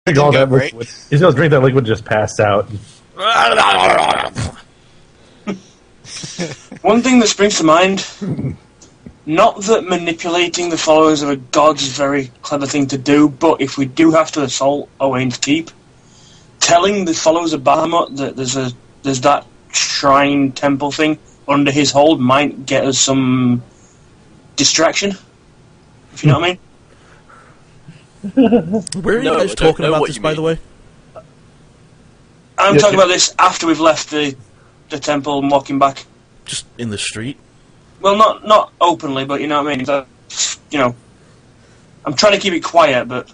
drink all that liquid. He's gonna drink that liquid and just pass out. One thing that springs to mind, not that manipulating the followers of a god is a very clever thing to do, but if we do have to assault Owain's keep, telling the followers of Bahamut that there's that shrine temple thing under his hold might get us some distraction, if you know what I mean. Where are you guys talking about this, by the way? I'm talking about this after we've left the temple and walking back. Just in the street? Well, not openly, but you know what I mean. I'm trying to keep it quiet, but...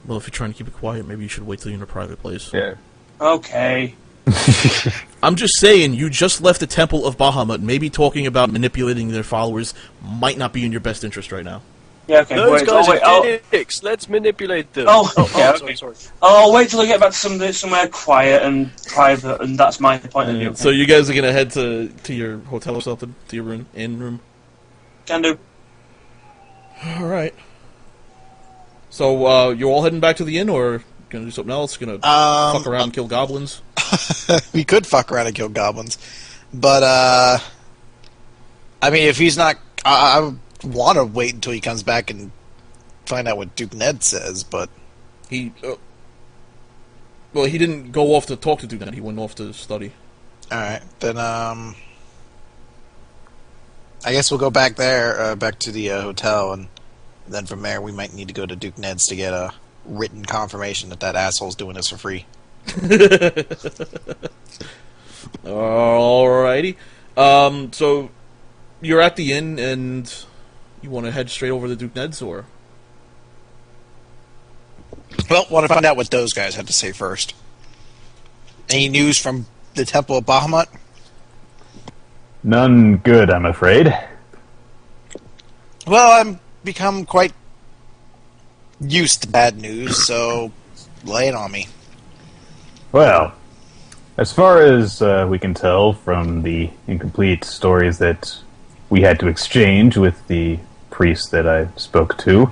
Well, if you're trying to keep it quiet, maybe you should wait till you're in a private place. Yeah. Okay. I'm just saying, you just left the Temple of Bahamut. Maybe talking about manipulating their followers might not be in your best interest right now. Yeah, okay. Those guys are dicks. Let's manipulate them. Sorry. I'll wait till I get back to somewhere quiet and private, and that's my point of view. So you guys are gonna head to your hotel or something, to your inn room. Can do. All right. So you're all heading back to the inn, or gonna do something else? Gonna fuck around and kill goblins? We could fuck around and kill goblins, but I mean, if he's not, I want to wait until he comes back and find out what Duke Ned says, but he didn't go off to talk to Duke Ned. He went off to study. All right, then I guess we'll go back there, back to the hotel, and then from there we might need to go to Duke Ned's to get a written confirmation that asshole's doing this for free. Alrighty. So you're at the inn, and you want to head straight over to Duke Ned's, or? Well, want to find out what those guys had to say first. Any news from the Temple of Bahamut? None good, I'm afraid. Well, I've become quite used to bad news, so lay it on me. Well, as far as we can tell from the incomplete stories that we had to exchange with the priest that I spoke to,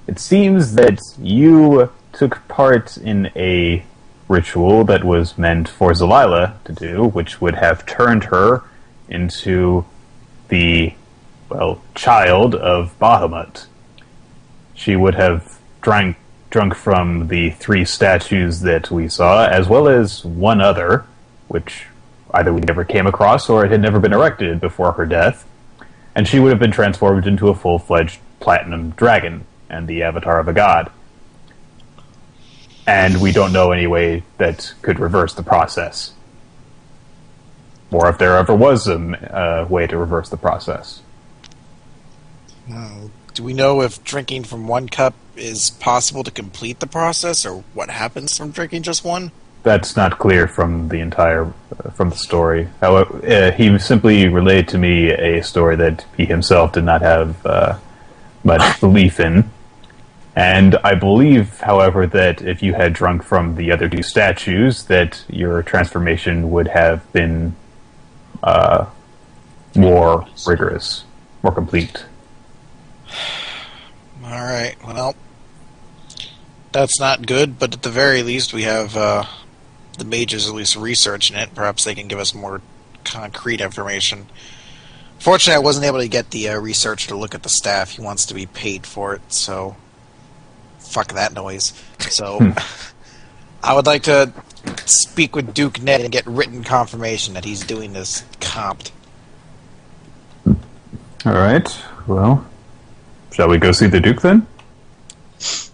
it seems that you took part in a ritual that was meant for Zalila to do, which would have turned her into the, well, child of Bahamut. She would have drunk from the 3 statues that we saw, as well as one other, which either we never came across or it had never been erected before her death, and she would have been transformed into a full-fledged platinum dragon and the avatar of a god. And we don't know any way that could reverse the process. Or if there ever was a way to reverse the process. Do we know if drinking from one cup is possible to complete the process, or what happens from drinking just one? That's not clear from the from the story. However, he simply relayed to me a story that he himself did not have much belief in. And I believe, however, that if you had drunk from the other 2 statues, that your transformation would have been more rigorous, more complete. Alright, well, that's not good, but at the very least we have the mages at least researching it. Perhaps they can give us more concrete information. Fortunately, I wasn't able to get the researcher to look at the staff. He wants to be paid for it, so fuck that noise. So I would like to speak with Duke Ned and get written confirmation that he's doing this comped. Alright, well, shall we go see the Duke then?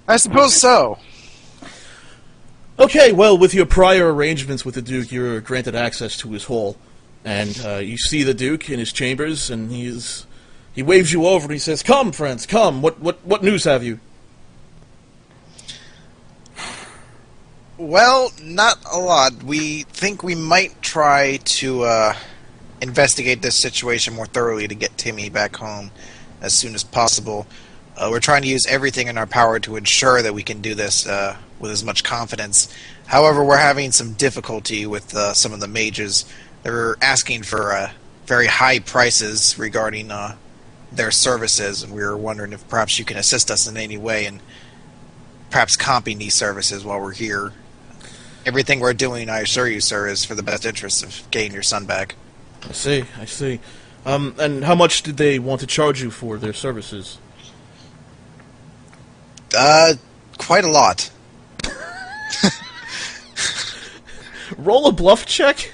I suppose so. Okay, well, with your prior arrangements with the Duke, you're granted access to his hall. And you see the Duke in his chambers, and he waves you over and he says, "Come, friends, come. What news have you?" Well, not a lot. We think we might try to investigate this situation more thoroughly to get Timmy back home as soon as possible. We're trying to use everything in our power to ensure that we can do this with as much confidence. However, we're having some difficulty with some of the mages. They're asking for very high prices regarding their services, and we were wondering if perhaps you can assist us in any way in perhaps comping these services while we're here. Everything we're doing, I assure you, sir, is for the best interest of getting your son back. I see. And how much did they want to charge you for their services? Quite a lot. Roll a bluff check?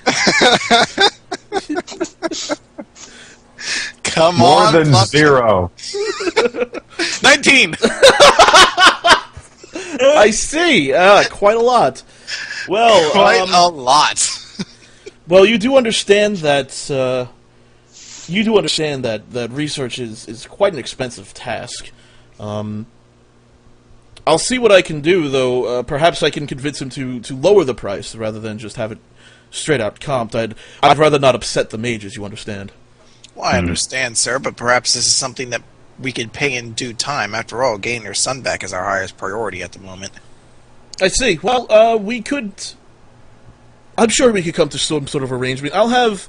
Come More on, than bluff 0. 19! I see. Quite a lot. Well, Quite a lot. Well, you do understand that that research is quite an expensive task. I'll see what I can do, though. Perhaps I can convince him to lower the price rather than just have it straight out comped. I'd rather not upset the mages. You understand? Well, I understand, sir, but perhaps this is something that we could pay in due time. After all, getting your son back is our highest priority at the moment. I see. Well, we could. I'm sure we could come to some sort of arrangement. I'll have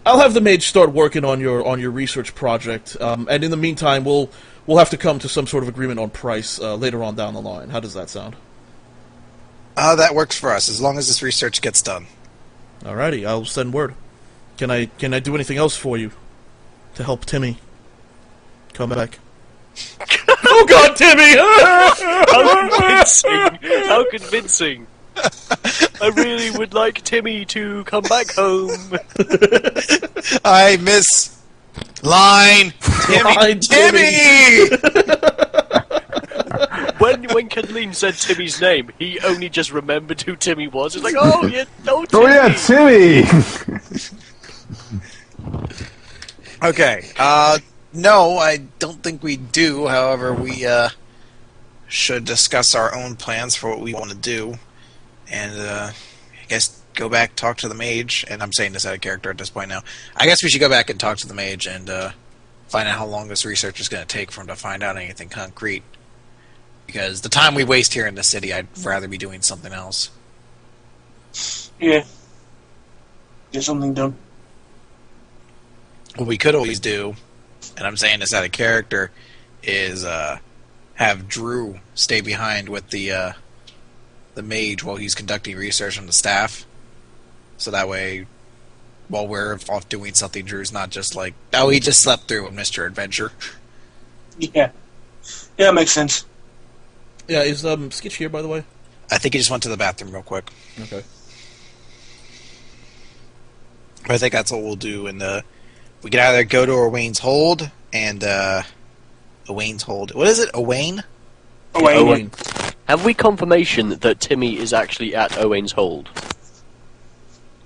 the mage start working on your research project, and in the meantime, we'll have to come to some sort of agreement on price later on down the line. How does that sound? That works for us, as long as this research gets done. Alrighty, I'll send word. Can I do anything else for you to help Timmy come back? Oh God, Timmy! How convincing! I really would like Timmy to come back home. I miss line Timmy. When Kathleen said Timmy's name, he only just remembered who Timmy was. It's like, oh yeah, no, Timmy. Oh yeah, Timmy! Okay. No, I don't think we do. However, we should discuss our own plans for what we want to do, and I guess go back, talk to the mage. And I'm saying this out of character at this point now. I guess we should go back and talk to the mage and find out how long this research is going to take for him to find out anything concrete. Because the time we waste here in the city, I'd rather be doing something else. Yeah. Get something done. What we could always do, and I'm saying this out of character, is have Drew stay behind with the mage while he's conducting research on the staff. So that way, while we're off doing something, Drew's not just like, oh, he just slept through and missed your adventure. Yeah. Yeah, makes sense. Yeah, is Skitch here, by the way? I think he just went to the bathroom real quick. Okay. But I think that's what we'll do, and we can either go to Owain's Hold, and Owain's Hold. What is it? Owain? Owain. Have we confirmation that Timmy is actually at Owain's Hold?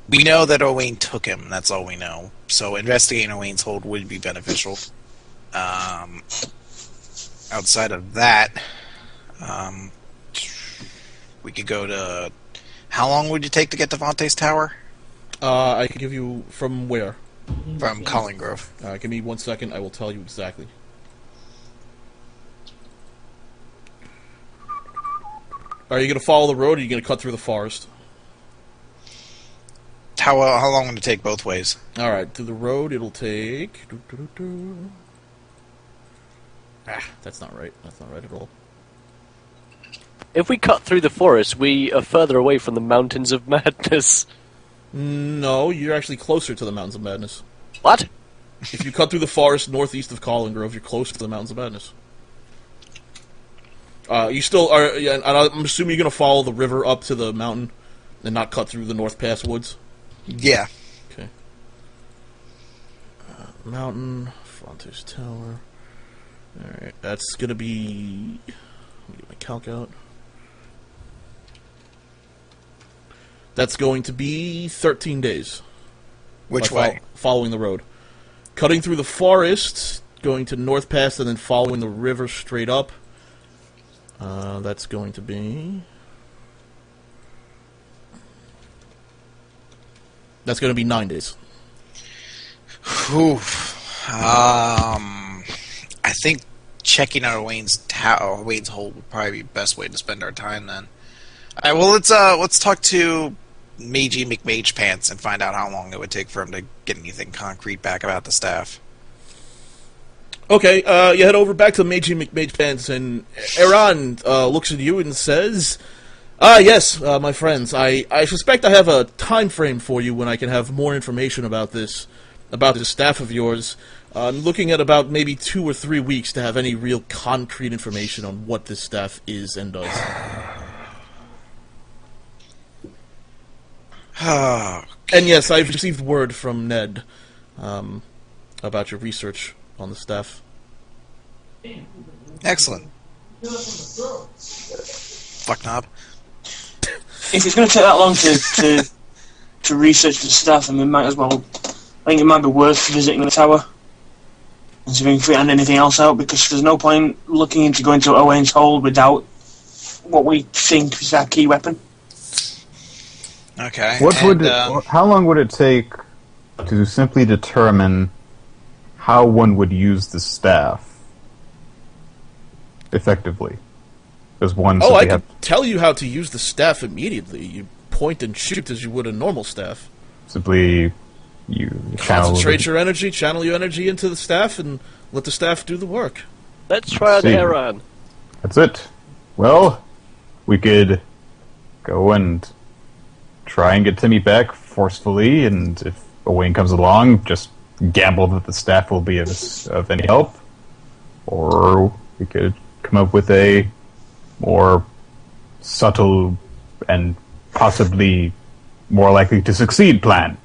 We know that Owain took him, that's all we know. So investigating Owain's Hold would be beneficial. Outside of that, we could go to... How long would you take to get to Vontae's Tower? I can give you... From where? From Collinggrove. Give me 1 second, I will tell you exactly. Are you going to follow the road, or are you going to cut through the forest? How long would it take both ways? Alright, through the road, it'll take... that's not right. That's not right at all. If we cut through the forest, we are further away from the Mountains of Madness. No, you're actually closer to the Mountains of Madness. What? If you cut through the forest northeast of Collinggrove, you're closer to the Mountains of Madness. You still are... Yeah, and I'm assuming you're going to follow the river up to the mountain and not cut through the North Pass woods? Yeah. Okay. Mountain, Fontes Tower. Alright, that's going to be... Let me get my calc out. That's going to be 13 days. Which way? Following the road. Cutting through the forest, going to North Pass, and then following the river straight up. That's going to be... That's going to be 9 days. Whew. I think checking out Wayne's Hold would probably be the best way to spend our time then. Alright, well let's talk to Magey McMage Pants and find out how long it would take for him to get anything concrete back about the staff. Okay, you head over back to Meiji McMage Pants, and Iran looks at you and says, yes, my friends, I suspect I have a time frame for you when I can have more information about this staff of yours. I'm looking at about maybe 2 or 3 weeks to have any real concrete information on what this staff is and does. And yes, I've received word from Ned about your research on the staff. Excellent. Fuck knob. If it's going to take that long to research the staff, then we might as well. I think it might be worth visiting the tower and see if we can find anything else out, because there's no point looking into going to Owain's hold without what we think is our key weapon. Okay. How long would it take to simply determine how one would use the staff effectively? As one. Oh, I could tell you how to use the staff immediately. You point and shoot as you would a normal staff. Simply, you concentrate your energy, channel your energy into the staff, and let the staff do the work. Let's try on Aaron. That's it. Well, we could go and try and get Timmy back forcefully, and if Owain comes along, just gamble that the staff will be of any help. Or we could come up with a more subtle and possibly more likely to succeed plan.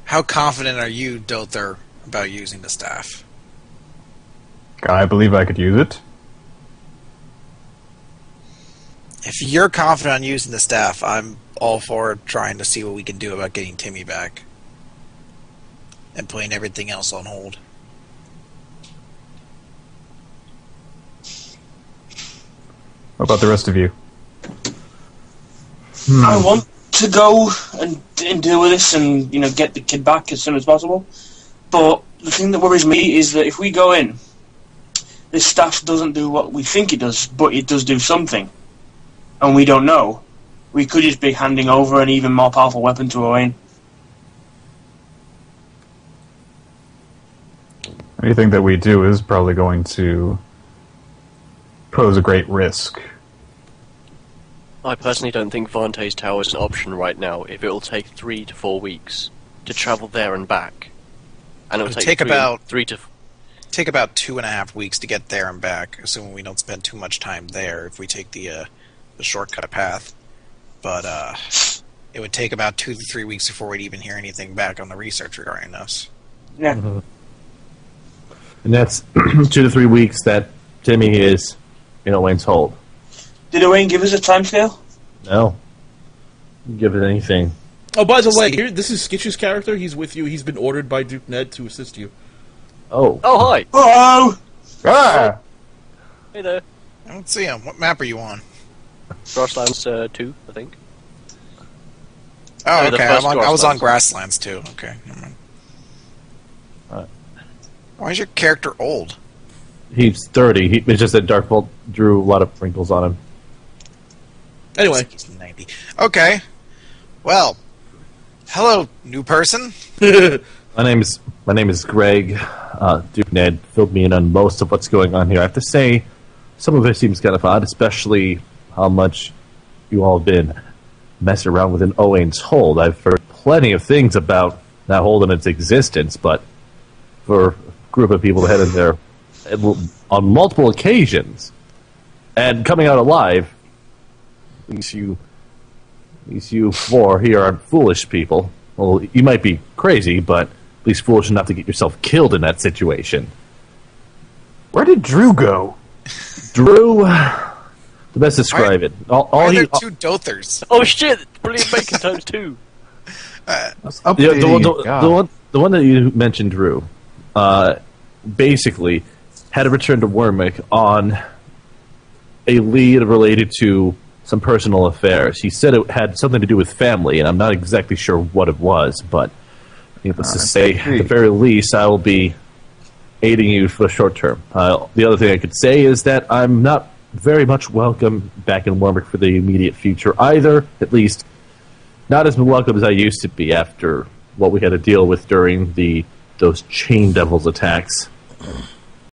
How confident are you, Dother, about using the staff? I believe I could use it. If you're confident on using the staff, I'm all for trying to see what we can do about getting Timmy back. And putting everything else on hold. What about the rest of you? I want to go and deal with this and, get the kid back as soon as possible. But the thing that worries me is that if we go in, this staff doesn't do what we think it does, but it does do something. And we don't know. We could just be handing over an even more powerful weapon to Owain. Anything that we do is probably going to pose a great risk. I personally don't think Vante's Tower is an option right now if it will take 3 to 4 weeks to travel there and back. And it will take about 2.5 weeks to get there and back, assuming we don't spend too much time there if we take the shortcut path. But it would take about 2 to 3 weeks before we'd even hear anything back on the research regarding us. Yeah. Mm-hmm. And that's 2 to 3 weeks that Timmy is in Owain's hold. Did Owain give us a timescale? No. Give it anything. Oh, by the way, this is Skitch's character. He's with you. He's been ordered by Duke Ned to assist you. Oh. Oh, hi. Hello! Ah! Hey there. I don't see him. What map are you on? Grasslands 2, I think. Oh, the okay. first I was on Grasslands. Grasslands too. Okay, never mind. Alright. Why is your character old? He's 30. It's just that Darkbolt drew a lot of wrinkles on him. Anyway. He's 90. Okay. Well, hello, new person. My name is Greg. Duke Ned filled me in on most of what's going on here. I have to say, some of it seems kind of odd, especially how much you all have been messing around with an Owain's hold. I've heard plenty of things about that hold and its existence, but for a group of people to head in there on multiple occasions and coming out alive, at least you four here are foolish people. Well, you might be crazy, but at least foolish enough to get yourself killed in that situation. Where did Drew go? Drew, the best describe it. Why are there two Dothers? Oh shit! Brilliant bacon times 2. The one that you mentioned, Drew, basically had to return to Wyrmwick on a lead related to some personal affairs. He said it had something to do with family, and I'm not exactly sure what it was, but needless to say, at the very least, I will be aiding you for the short term. The other thing I could say is that I'm not very much welcome back in Wyrmwick for the immediate future either, at least not as welcome as I used to be after what we had to deal with during those Chain Devils attacks.